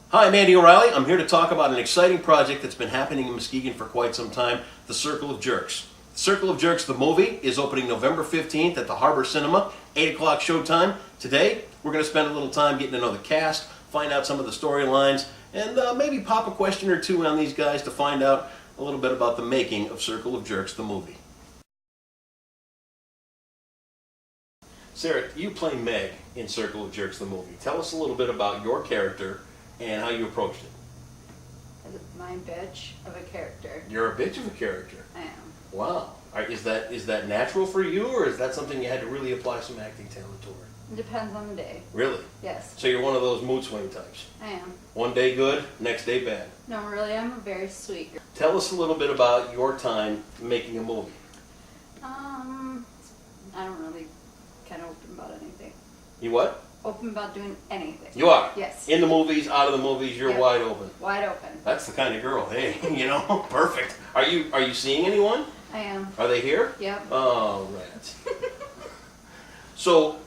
Hi, I'm Andy O'Reilly. I'm here to talk about an exciting project that's been happening in Muskegon for quite some time, the Circle of Jerks. The Circle of Jerks, the movie, is opening November 15th at the Harbor Cinema, 8 o'clock showtime. Today, we're going to spend a little time getting to know the cast, find out some of the storylines, and maybe pop a question or two on these guys to find out a little bit about the making of Circle of Jerks, the movie. Sarah, you play Meg in Circle of Jerks, the movie. Tell us a little bit about your character and how you approached it. My bitch of a character. You're a bitch of a character. I am. Wow. Is that natural for you, or is that something you had to really apply some acting talent toward? It depends on the day. Really? Yes. So you're one of those mood swing types. I am. One day good, next day bad. No, really, I'm a very sweet girl. Tell us a little bit about your time making a movie. I don't really kind of open about anything. You what? Open about doing anything. You are? Yes. In the movies, out of the movies, you're Yep. wide open. Wide open. That's the kind of girl. Hey, perfect. Are you seeing anyone? I am. Are they here? Yep. Oh, rats. So,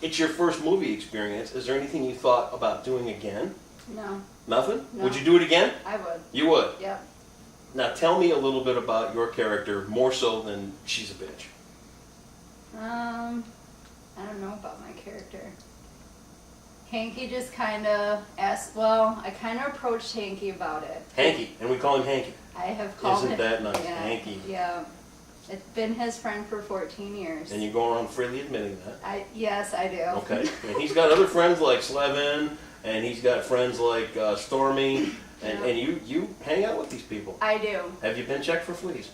it's your first movie experience. Is there anything you thought about doing again? No. Nothing? No. Would you do it again? I would. You would? Yep. Now tell me a little bit about your character, more so than she's a bitch. I don't know about my character. Hanky just kind of asked, well, I kind of approached Hanky about it. Hanky, and we call him Hanky. I have called Isn't him. that nice? Yeah, Hanky. Yeah. It's been his friend for 14 years. And you go around freely admitting that. Yes, I do. Okay. And he's got other friends like Slevin, and he's got friends like Stormy, and, Yeah. and you hang out with these people. I do. Have you been checked for fleas?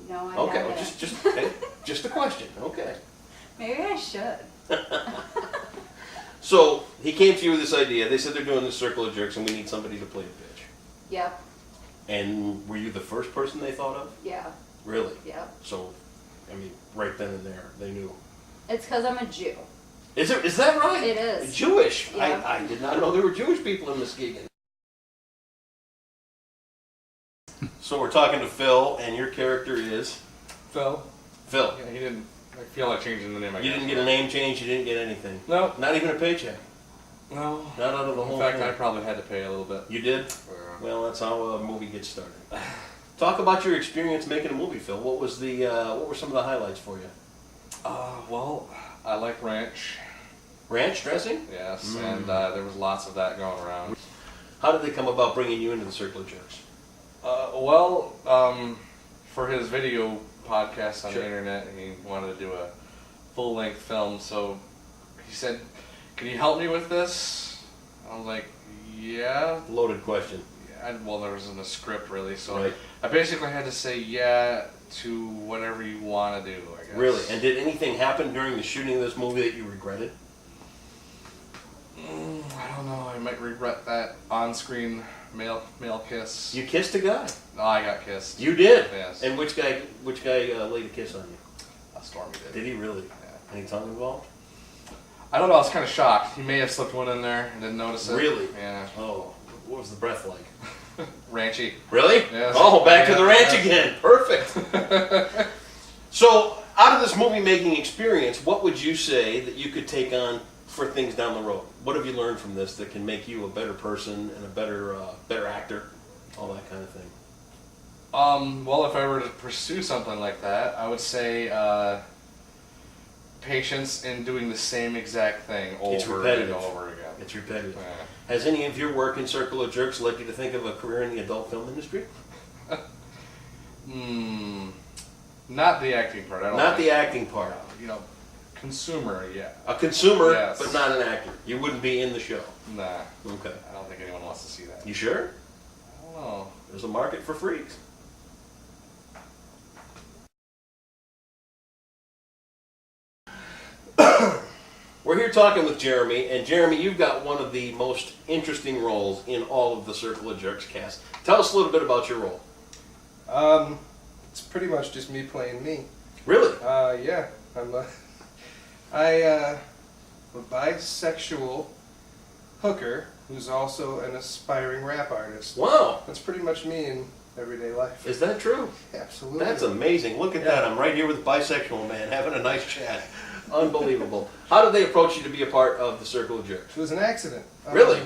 No, I Okay, haven't. well, just a question. Okay. Maybe I should. So he came to you with this idea. They said they're doing the Circle of Jerks, and we need somebody to play a bitch. Yep. And were you the first person they thought of? Yeah. Really? Yep. So, right then and there, they knew. It's because I'm a Jew. Is that right? It is. Jewish. Yeah. I did not know there were Jewish people in Muskegon. So we're talking to Phil, and your character is Phil. Phil. Yeah, he didn't. I feel like changing the name. I You guess. didn't get a name change. You didn't get anything. No. Not even a paycheck. No. Not out of the whole In fact, thing. I probably had to pay a little bit. You did? Well, that's how a movie gets started. Talk about your experience making a movie, Phil. What were some of the highlights for you? Well, I like ranch. Ranch dressing? Yes, and there was lots of that going around. How did they come about bringing you into the Circle of Jerks? For his video podcast on Sure. the internet, he wanted to do a full-length film, so he said, "Can you help me with this?" I was like, "Yeah." Loaded question. Well, there wasn't a script really, so Right. I basically had to say yeah to whatever you want to do, I guess. Really? And did anything happen during the shooting of this movie that you regretted? I don't know. I might regret that on-screen male kiss. You kissed a guy. No, I got kissed. You did? Yes. And which guy laid a kiss on you? Stormy did. Did he really? Yeah. Any tongue involved? I don't know. I was kind of shocked. He may have slipped one in there and didn't notice it. Really? Yeah. Oh, what was the breath like? Ranchy. Really? Yes. Oh, back to the ranch Yes. again. Perfect. So, out of this movie-making experience, what would you say that you could take on for things down the road? What have you learned from this that can make you a better person and a better actor? All that kind of thing. Well, if I were to pursue something like that, I would say patience in doing the same exact thing It's over and repetitive. over again. It's repetitive. Yeah. Has any of your work in Circle of Jerks led you to think of a career in the adult film industry? Not the acting part. I don't Not think. the acting part. You know, consumer, yeah. A consumer, Yes. but not an actor. You wouldn't be in the show. Nah. Okay. I don't think anyone wants to see that. You sure? I don't know. There's a market for freaks. We're here talking with Jeremy, and Jeremy, you've got one of the most interesting roles in all of the Circle of Jerks cast. Tell us a little bit about your role. It's pretty much just me playing me. Really? Yeah, I'm a bisexual hooker who's also an aspiring rap artist. Wow. That's pretty much me in everyday life. Is that true? Absolutely. That's amazing. Look at that. I'm right here with a bisexual man having a nice chat. Unbelievable. How did they approach you to be a part of the Circle of Jerks? It was an accident. Really?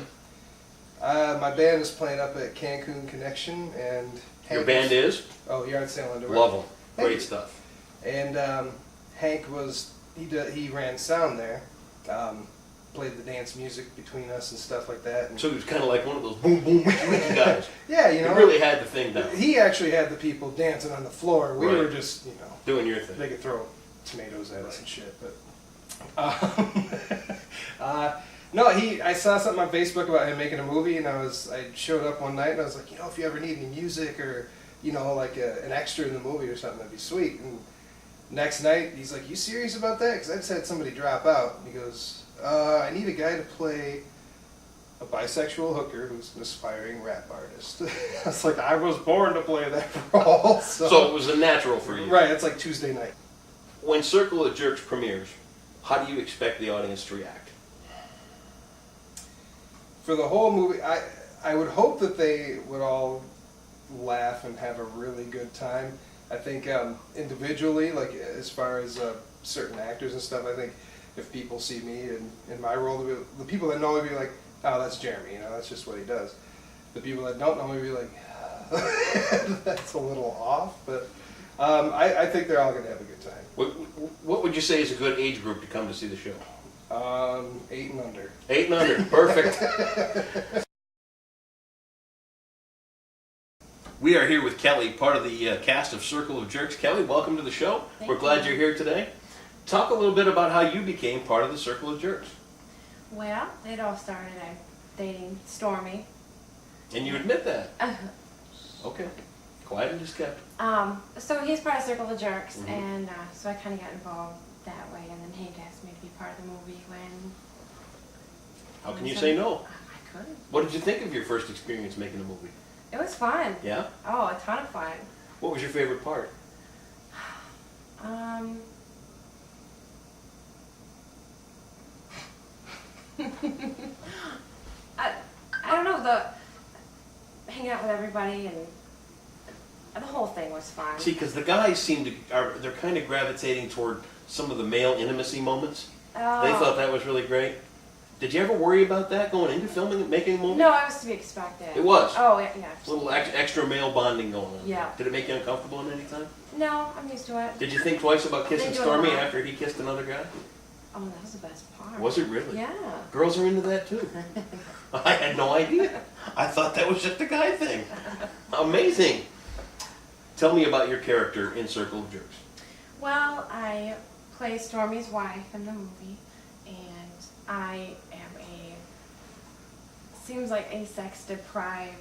My band is playing up at Cancun Connection, and Your band is? Oh, Yard Sale Underwear. Love them. Great stuff. And Hank he ran sound there, played the dance music between us and stuff like that. And So he was kind of like one of those boom, boom, wiki, wiki guys. yeah, He really had the thing down. he actually had the people dancing on the floor. We Right. were just, Doing your thing. they could throw tomatoes at us and shit, but. No, I saw something on Facebook about him making a movie, and I showed up one night and I was like, if you ever need any music or, like an extra in the movie or something, that'd be sweet. And next night, he's like, you serious about that? Because I just had somebody drop out. And he goes, I need a guy to play a bisexual hooker who's an aspiring rap artist. I was like, I was born to play that role. So it was a natural for you. Right, it's like Tuesday night. When Circle of Jerks premieres, how do you expect the audience to react? For the whole movie, I would hope that they would all laugh and have a really good time. I think individually, like as far as certain actors and stuff, I think if people see me in my role, the people that know me be like, oh, that's Jeremy, that's just what he does. The people that don't know me be like, that's a little off, but I think they're all going to have a good time. What would you say is a good age group to come to see the show? 8 and under. 8 and under, perfect. We are here with Kelly, part of the cast of Circle of Jerks. Kelly, welcome to the show. We're glad you're here today. Talk a little bit about how you became part of the Circle of Jerks. Well, it all started dating Stormy. And you admit that. Okay. Quiet and just kept. So he's part of Circle of Jerks, and so I kind of got involved that way, and then Hank asked me to be part of the movie when... How can you say no? I couldn't. What did you think of your first experience making a movie? It was fun. Yeah? Oh, a ton of fun. What was your favorite part? I don't know, hanging out with everybody and the whole thing was fun. See, because the guys they're kind of gravitating toward some of the male intimacy moments. Oh. They thought that was really great. Did you ever worry about that going into filming and making a movie? No, it was to be expected. It was? Oh, yeah. A little extra male bonding going on. Yeah. Did it make you uncomfortable at any time? No, I'm used to it. Did you think twice about kissing They do it a Stormy lot. after he kissed another guy? Oh, that was the best part. Was it really? Yeah. Girls are into that too. I had no idea. I thought that was just a guy thing. Amazing. Tell me about your character in Circle of Jerks. Well, I play Stormy's wife in the movie, and I am seems like a sex-deprived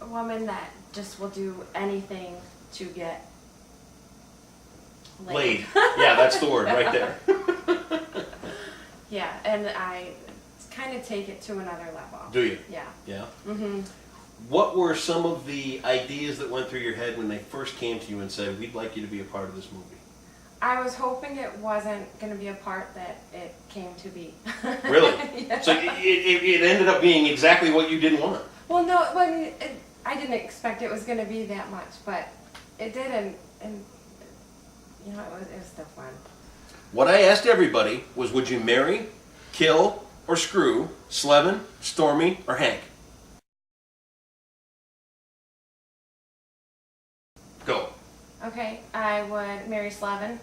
woman that just will do anything to get laid. Yeah, that's the word right there. Yeah, and I kind of take it to another level. Do you? Yeah. Yeah. Mm-hmm. What were some of the ideas that went through your head when they first came to you and said, we'd like you to be a part of this movie? I was hoping it wasn't going to be a part that it came to be. Really? Yeah. So it ended up being exactly what you didn't want? Well, no, I didn't expect it was going to be that much, but it did, and it was still fun. What I asked everybody was, would you marry, kill, or screw Slevin, Stormy, or Hank? Go. Okay, I would marry Slevin.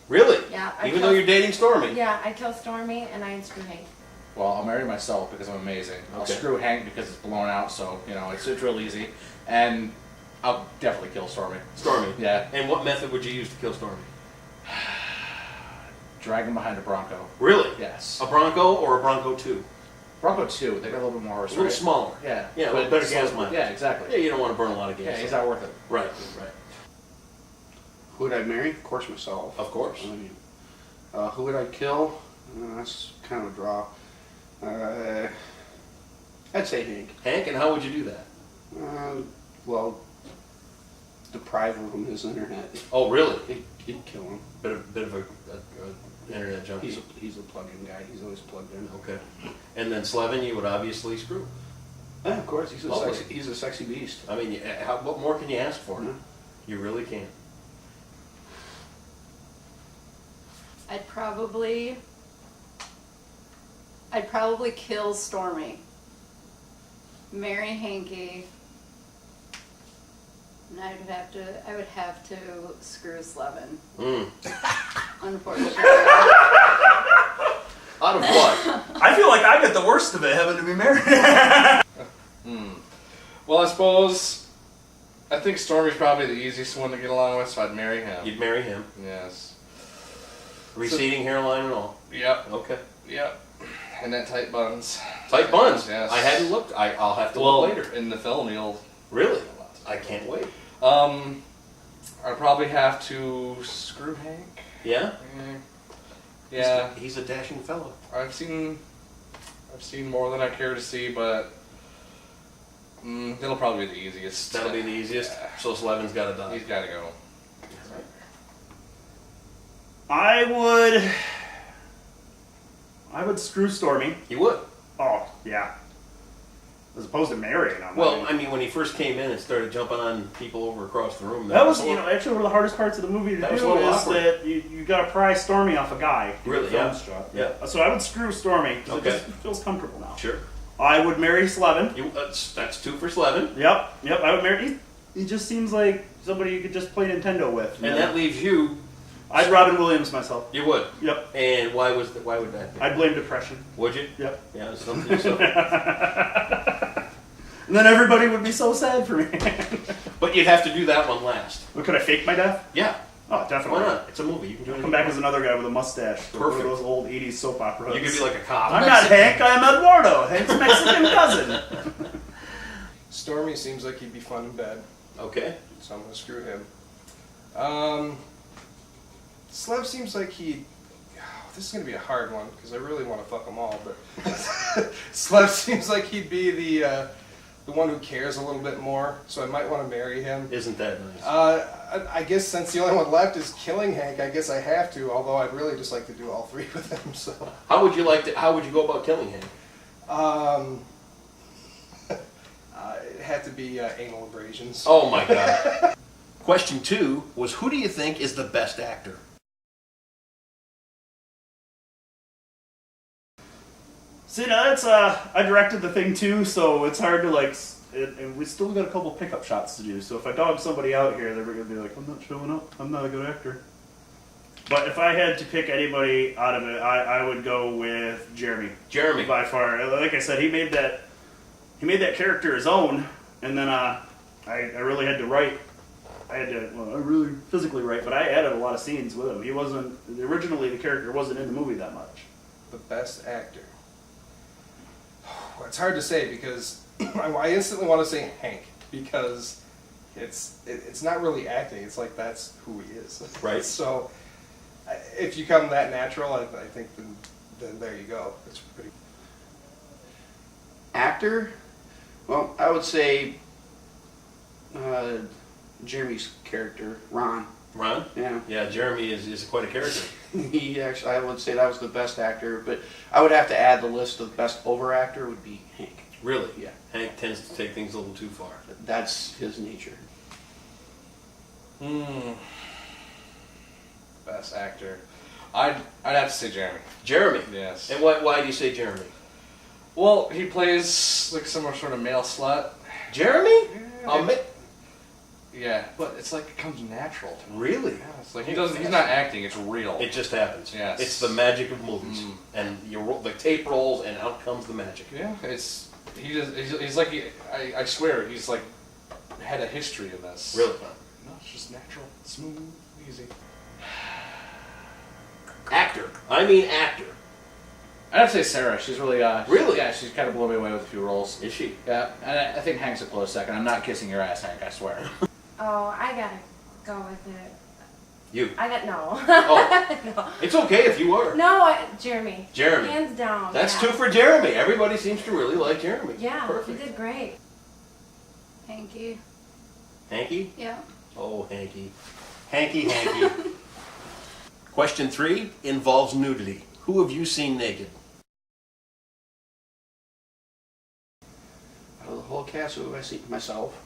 Really? Yeah. Even though you're dating Stormy? Yeah, I'd kill Stormy and I'd screw Hank. Well, I'll marry myself because I'm amazing. I'll Okay. screw Hank because it's blown out, so it's real easy. And I'll definitely kill Stormy. Stormy. Yeah. And what method would you use to kill Stormy? Drag him behind a Bronco. Really? Yes. A Bronco or a Bronco 2? Bronco 2, they got a little bit more horse. A little right? smaller. Yeah. Yeah, a but little better slow- gas mileage. Yeah, exactly. Yeah, you don't want to burn a lot of gas. Yeah, he's not worth it. Right, right. Who would I marry? Of course, myself. Of course. I mean, who would I kill? That's kind of a draw. I'd say Hank. Hank, and how would you do that? Well, deprive him from his internet. Oh, really? He'd kill him. Bit of a internet junkie. He's a plug-in guy. He's always plugged in. Okay. And then Slevin, you would obviously screw. Yeah, of course. He's Lovely. he's a sexy beast. I mean, what more can you ask for? Mhm. You really can't. I'd probably I'd probably kill Stormy, marry Hanky, and I would have to screw Slevin. Unfortunately. Out of what? I feel like I get the worst of it having to be married. Well, I think Stormy's probably the easiest one to get along with, so I'd marry him. You'd marry him. Yes. Receding hairline and all. Yep. Okay. Yep. And that tight buns. Tight buns. Yes. I hadn't looked. I'll have to look later. In the film, you'll. Really? I can't wait. I'd probably have to screw Hank. Yeah? Yeah. He's a dashing fellow. I've seen more than I care to see, but that'll probably be the easiest. That'll be the easiest. Yeah. So Slevin's got to die. He's got to go. I would screw Stormy. You would. Oh, yeah. As opposed to marrying him. Well, I mean, when he first came in and started jumping on people over across the room, that was, actually one of the hardest parts of the movie to That do was a little is awkward. that you got to pry Stormy off a guy. to Really, get the film yeah. struck. Yeah. So I would screw Stormy because Okay. it just feels comfortable now. Sure. I would marry Slevin. That's 2 for Slevin. Yep. I would marry. He just seems like somebody you could just play Nintendo with. And that leaves you. I'd Robin Williams myself. You would. Yep. And why would that be? I'd blame depression. Would you? Yep. Yeah, something. And then everybody would be so sad for me. But you'd have to do that one last. But could I fake my death? Yeah. Oh, definitely. Why not? It's a movie. You can do anything. Come back as another guy with a mustache. One Perfect. of those old 80s soap operas. You could be like a cop. I'm not Hank, I'm Eduardo, Hank's Mexican cousin. Stormy seems like he'd be fun in bed, Okay. so I'm gonna screw him. Slev seems like he'd. This is gonna be a hard one because I really want to fuck them all, but Slev seems like he'd be the one who cares a little bit more, so I might want to marry him. Isn't that nice? I guess since the only one left is killing Hank, I guess I have to. Although I'd really just like to do all 3 with him. So. How would you go about killing him? It had to be anal abrasions. Oh my God. Question 2 was, who do you think is the best actor? See, now that's, I directed the thing too, so it's hard to and we still got a couple pickup shots to do, so if I dog somebody out here, they're gonna be like, I'm not showing up, I'm not a good actor. But if I had to pick anybody out of it, I would go with Jeremy. Jeremy. By far. Like I said, he made that character his own, and then I really had to write. I really physically write, but I added a lot of scenes with him. He wasn't, originally the character wasn't in the movie that much. The best actor. It's hard to say because I instantly want to say Hank because it's not really acting. It's like that's who he is. Right. So if you come that natural, I think then there you go. It's pretty. Actor? Well, I would say Jeremy's character, Ron. Ron? Yeah. Yeah, Jeremy is quite a character. He actually, I would say that was the best actor, but I would have to add the list of best over actor would be Hank. Really? Yeah. Hank tends to take things a little too far. That's his nature. Best actor. I'd have to say Jeremy. Jeremy? Yes. And why do you say Jeremy? Well, he plays like some sort of male slut. Jeremy? Yeah. Yeah, but it's like it comes natural to him. Really? Yeah, it's like he's not acting, it's real. It just happens. Yes. It's the magic of movies. And the tape rolls and out comes the magic. Yeah, he's like, I swear, he's like, had a history in this. Really? No, it's just natural, smooth, easy. Actor. I mean actor. I'd have to say Sarah. She's really, Really? Yeah, she's kind of blown me away with a few roles. Is she? Yeah, and I think Hank's a close second. I'm not kissing your ass, Hank, I swear. Oh, I gotta go with it. You. No. Oh. No. It's okay if you are. No, Jeremy. Jeremy. Hands down. That's yeah. 2 for Jeremy. Everybody seems to really like Jeremy. Yeah, Perfect. he did great. Hanky. Hanky? Yeah. Oh, Hanky. Hanky. Question 3 involves nudity. Who have you seen naked? Out of the whole cast, who have I seen? Myself.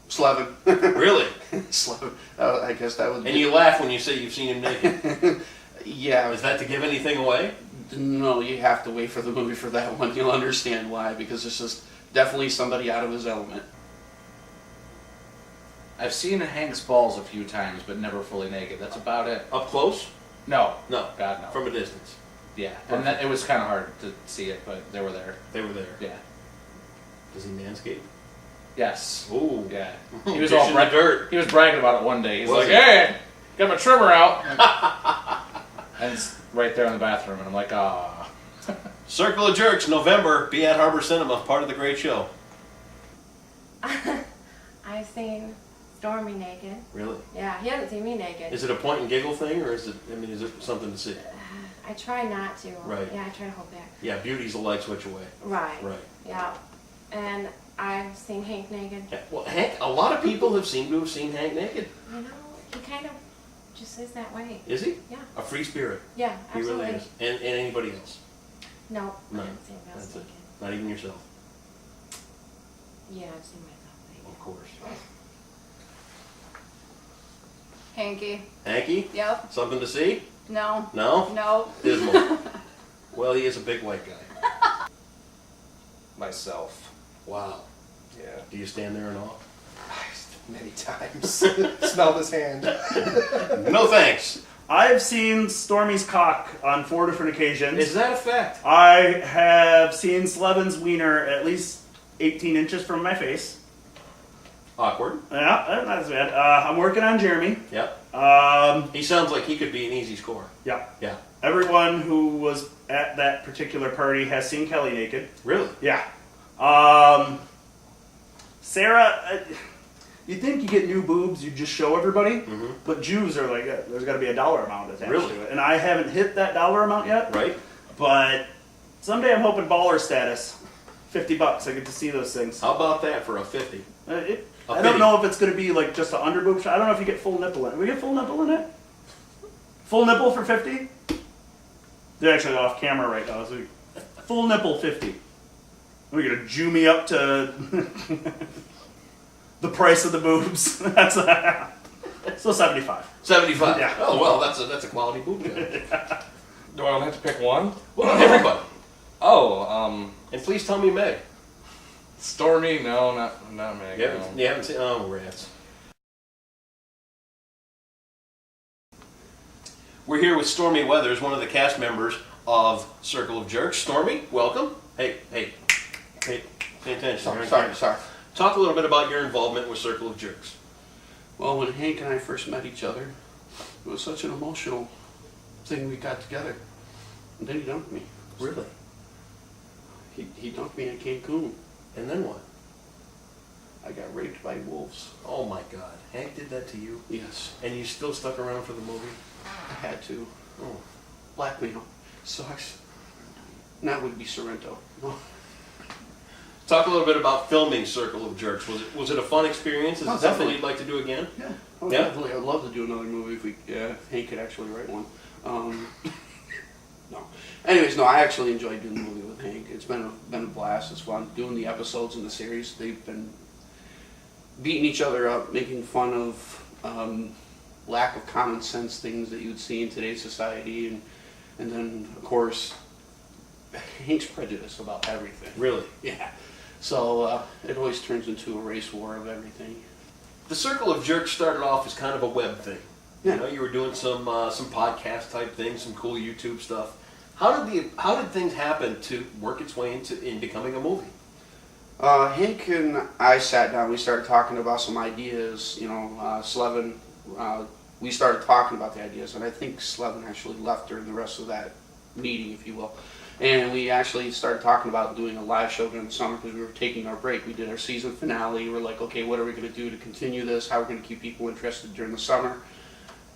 Slevin. Really? Slevin. I guess that would And you laugh when you say you've seen him naked. Yeah. Is that to give anything away? No, you have to wait for the movie for that one. You'll understand why, because it's just definitely somebody out of his element. I've seen Hank's balls a few times, but never fully naked. That's about it. Up close? No. No. God, no. From a distance. Yeah. And it was kind of hard to see it, but they were there. They were there. Yeah. Does he manscape? Yes. Ooh. Yeah. He was all dirt. He was bragging about it one day. He's Was like, he? "Hey, got my trimmer out." And it's right there in the bathroom, and I'm like, "Ah." Circle of Jerks, November. Be at Harbor Cinema. Part of the great show. I've seen Stormy naked. Really? Yeah, he hasn't seen me naked. Is it a point and giggle thing, or is it? I mean, is it something to see? I try not to. Right. Yeah, I try to hold back. Yeah, beauty's a light switch away. Right. Right. Yeah. And I've seen Hank naked. Well, Hank. A lot of people have seemed to have seen Hank naked. You know, he kind of just is that way. Is he? Yeah. A free spirit. Yeah, He absolutely. really is. And anybody else? No, No. I haven't seen him else That's it. naked. Not even yourself. Yeah, I've seen myself naked. Of course. Hanky. Hanky? Yep. Something to see? No. No? No. Dismal. Well, he is a big white guy. Myself. Wow. Yeah. Do you stand there in awe? Many times. Smelled his hand. No thanks. I've seen Stormy's cock on 4 different occasions. Is that a fact? I have seen Slevin's wiener at least 18 inches from my face. Awkward. Yeah, not as bad. I'm working on Jeremy. Yep. He sounds like he could be an easy score. Yeah. Yeah. Everyone who was at that particular party has seen Kelly naked. Really? Yeah. Sarah, you think you get new boobs, you just show everybody, but Jews are like, there's got to be a dollar amount attached Really? to it. And I haven't hit that dollar amount yet. Right? But someday I'm hoping baller status. $50, I get to see those things. How about that for a 50? I don't know if it's going to be like just an under boob shot. I don't know if you get full nipple in it. We get full nipple in it? Full nipple for 50? They're actually off camera right now. So full nipple 50. We're going to Jew me up to the price of the boobs. That's so 75. 75. Yeah. Oh well, that's a quality boob job. Do I only have to pick one? Well, everybody. Oh, And please tell me Meg. Stormy? No, not Meg. You no. haven't seen? Oh, rats. We're here with Stormy Weathers, one of the cast members of Circle of Jerks. Stormy, welcome. Hey, pay attention. Sorry. Talk a little bit about your involvement with Circle of Jerks. Well, when Hank and I first met each other, it was such an emotional thing we got together. And then he dumped me. Really? He dumped me in Cancun. And then what? I got raped by wolves. Oh my God, Hank did that to you? Yes, And you still stuck around for the movie? I had to. Oh. Blackmail. Sucks. And that would be Sorrento. No. Talk a little bit about filming Circle of Jerks. Was it a fun experience? Is Oh, it something definitely. you'd like to do again? Yeah. Oh, Yeah? definitely. I'd love to do another movie if Hank could actually write one. No. Anyways, no, I actually enjoyed doing the movie with Hank. It's been a blast. It's fun. Doing the episodes in the series, they've been beating each other up, making fun of lack of common sense things that you'd see in today's society, and then, of course, Hank's prejudice about everything. Really? Yeah. So it always turns into a race war of everything. The Circle of Jerks started off as kind of a web thing. Yeah. You know, you were doing some podcast type things, some cool YouTube stuff. How did things happen to work its way in becoming a movie? Hank and I sat down. We started talking about some ideas. You know, Slevin. We started talking about the ideas, and I think Slevin actually left during the rest of that meeting, if you will. And we actually started talking about doing a live show during the summer because we were taking our break. We did our season finale. We're like, okay, what are we going to do to continue this? How are we going to keep people interested during the summer?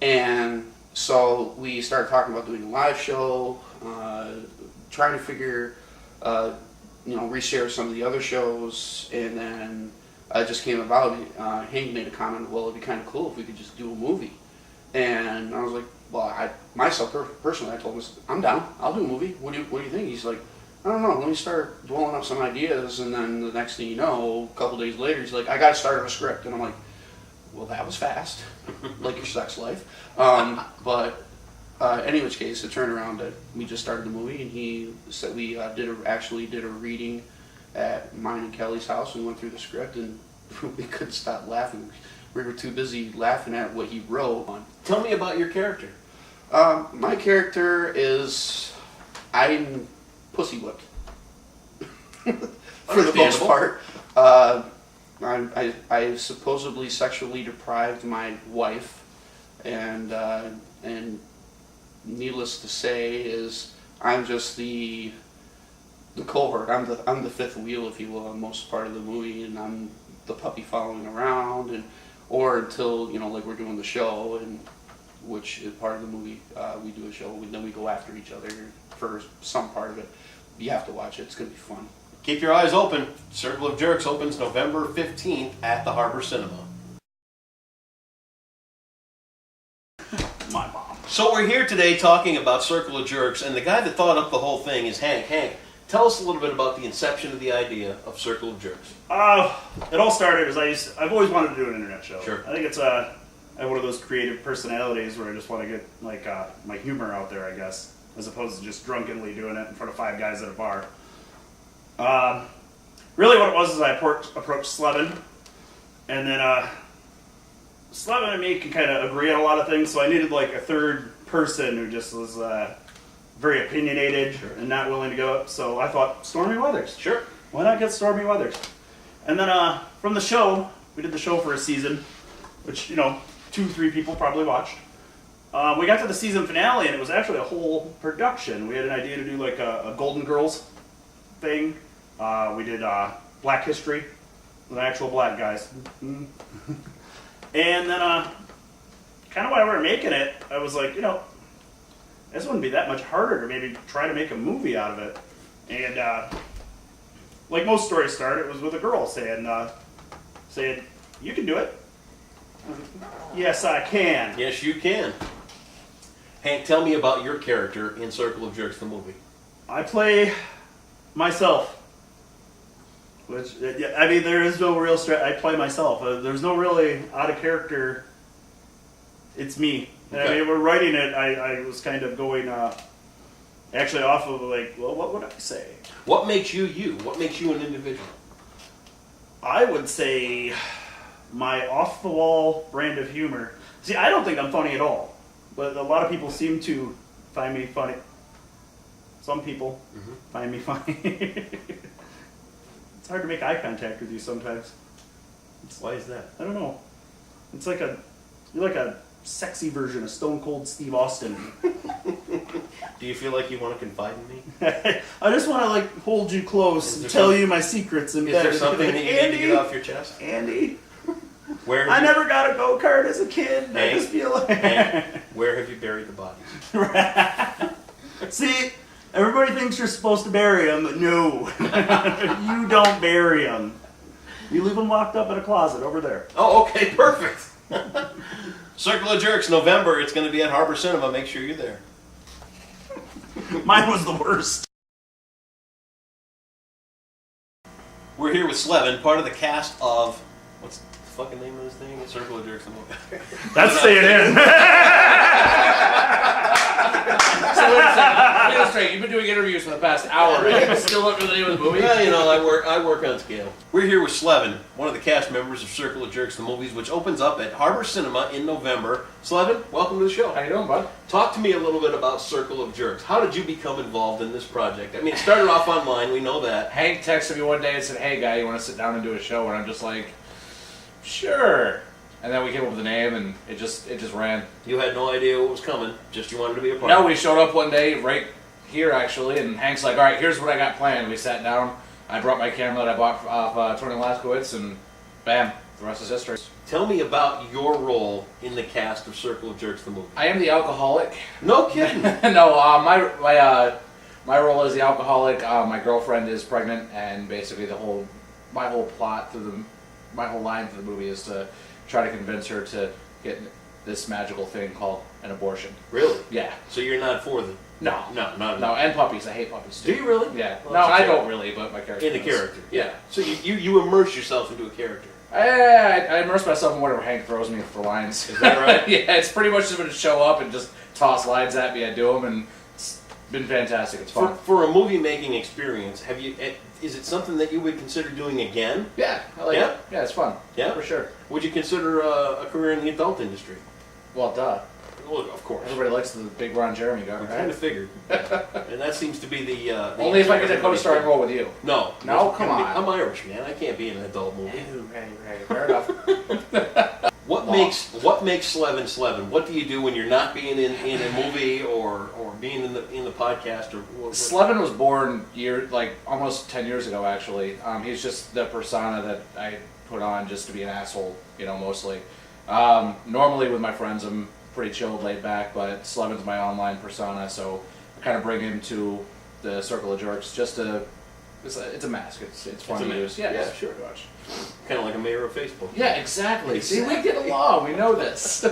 And so we started talking about doing a live show, trying to figure, reshare some of the other shows, and then it just came about. Hank made a comment, well, it'd be kind of cool if we could just do a movie. And I was like, well, myself personally, I told him, I'm down. I'll do a movie. What do you think? He's like, I don't know. Let me start dwelling up some ideas. And then the next thing you know, a couple days later, he's like, I got to start a script. And I'm like, well, that was fast, like your sex life. But Any which case, it turned around that we just started the movie, and he said we actually did a reading at mine and Kelly's house. We went through the script, and we couldn't stop laughing. We were too busy laughing at what he wrote. Tell me about your character. My character is I'm pussy whipped for the most part. I supposedly sexually deprived my wife, and needless to say is I'm just the cohort. I'm the fifth wheel, if you will, on most part of the movie, and I'm the puppy following around, or until like we're doing the show, and which is part of the movie. We do a show, and then we go after each other for some part of it. You have to watch it. It's gonna be fun. Keep your eyes open. Circle of Jerks opens November 15th at the Harbor Cinema. My mom. So we're here today talking about Circle of Jerks, and the guy that thought up the whole thing is Hank. Hank, tell us a little bit about the inception of the idea of Circle of Jerks. It all started as I've always wanted to do an internet show. Sure. I think it's I have one of those creative personalities where I just want to get my humor out there, I guess, as opposed to just drunkenly doing it in front of 5 guys at a bar. Really what it was is I approached Slevin, and then Slevin and me can kind of agree on a lot of things, so I needed like a third person who just was very opinionated and not willing to go up, so I thought Stormy Weathers. Sure. Why not get Stormy Weathers? And then from the show, we did the show for a season, which 2-3 people probably watched. We got to the season finale, and it was actually a whole production. We had an idea to do like a Golden Girls thing. We did Black History with actual black guys. And then kind of while we were making it, I was like, this wouldn't be that much harder to maybe try to make a movie out of it. And like most stories start, it was with a girl saying, you can do it. Yes, I can. Yes, you can. Hank, tell me about your character in Circle of Jerks, the movie. I play myself. Which, I mean, there is no real I play myself. There's no really out of character. It's me. Okay. I mean, we're writing it. I was kind of going actually off of like, well, what would I say? What makes you you? What makes you an individual? I would say my off-the-wall brand of humor. See, I don't think I'm funny at all, but a lot of people seem to find me funny. Some people find me funny. It's hard to make eye contact with you sometimes. Why is that? I don't know. It's like you're like a sexy version of Stone Cold Steve Austin. Do you feel like you want to confide in me? I just want to like hold you close and tell you my secrets in Is bed. there something that you need to get off your chest? Andy, Where have I you, never got a go-kart as a kid. And I just feel like... Hank, where have you buried the bodies? See, everybody thinks you're supposed to bury them, but no. You don't bury them. You leave them locked up in a closet over there. Oh, okay, perfect. Circle of Jerks, November. It's going to be at Harbor Cinema. Make sure you're there. Mine was the worst. We're here with Slevin, part of the cast of... What's the fucking name of this thing? Circle of Jerks, the movie. That's staying in. So wait a second. Get this straight. You've been doing interviews for the past hour, and you still don't know the name of the movie? Well, I work on scale. We're here with Slevin, one of the cast members of Circle of Jerks, the movies, which opens up at Harbor Cinema in November. Slevin, welcome to the show. How you doing, bud? Talk to me a little bit about Circle of Jerks. How did you become involved in this project? I mean, it started off online, we know that. Hank texted me one day and said, "Hey, guy, you want to sit down and do a show?" And I'm just like, "Sure." And then we came up with the name, and it just ran. You had no idea what was coming, just you wanted to be a part No, of it. we showed up one day right here, actually, and Hank's like, "All right, here's what I got planned." We sat down. I brought my camera that I bought off Tony Laskowitz, and bam, the rest is history. Tell me about your role in the cast of Circle of Jerks, the movie. I am the alcoholic. No kidding. No, my role is the alcoholic. My girlfriend is pregnant, and basically my whole plot my whole line for the movie is to try to convince her to get this magical thing called an abortion. Really? Yeah. So you're not for the... No, and puppies. I hate puppies too. Do you really? Yeah. Well, No, that's I fair. don't really, but my character In the does. character. Yeah. So you immerse yourself into a character. I immerse myself in whatever Hank throws me for lines. Is that right? Yeah, it's pretty much just going to show up and just toss lines at me, I do them, and it's been fantastic. It's fun. For a movie making experience, have you? Is it something that you would consider doing again? Yeah, I like Yeah? it. Yeah, it's fun. Yeah? For sure. Would you consider a career in the adult industry? Well, duh. Well, of course. Everybody likes the big Ron Jeremy guy, I right? kind of figured, and that seems to be the Only if I answer get a co-starring role with you. No, No, come on. I'm Irish, man. I can't be in an adult movie. Right. Fair enough. What makes Slevin Slevin? What do you do when you're not being in a movie or being in the podcast or? Slevin was born almost 10 years ago, actually. He's just the persona that I put on just to be an asshole, mostly. Normally with my friends, I'm pretty chilled, laid back, but Slevin's my online persona, so I kind of bring him to the Circle of Jerks just to. It's a mask. It's fun to use. Yeah, sure. Pretty much. Kind of like a mayor of Facebook. Yeah, exactly. See, we get along. We know this.